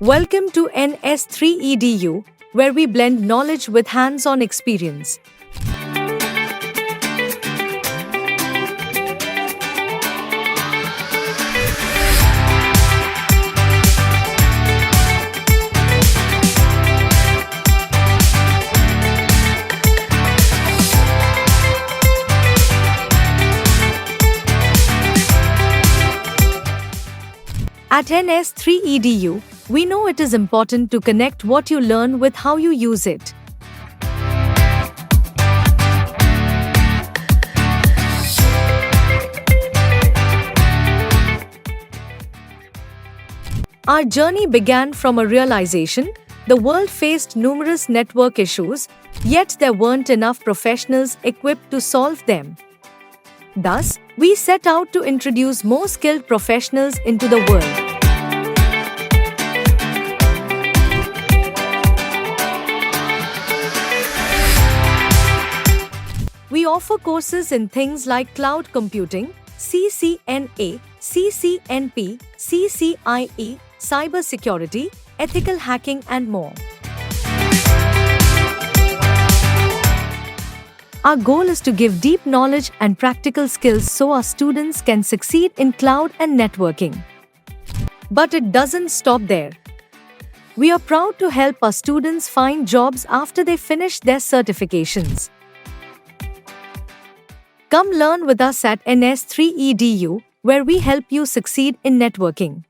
Welcome to NS3Edu, where we blend knowledge with hands-on experience. At NS3Edu, we know it is important to connect what you learn with how you use it. Our journey began from a realization: the world faced numerous network issues, yet there weren't enough professionals equipped to solve them. Thus, we set out to introduce more skilled professionals into the world. We offer courses in things like cloud computing, CCNA, CCNP, CCIE, cybersecurity, ethical hacking, and more. Our goal is to give deep knowledge and practical skills so our students can succeed in cloud and networking. But it doesn't stop there. We are proud to help our students find jobs after they finish their certifications. Come learn with us at NS3Edu, where we help you succeed in networking.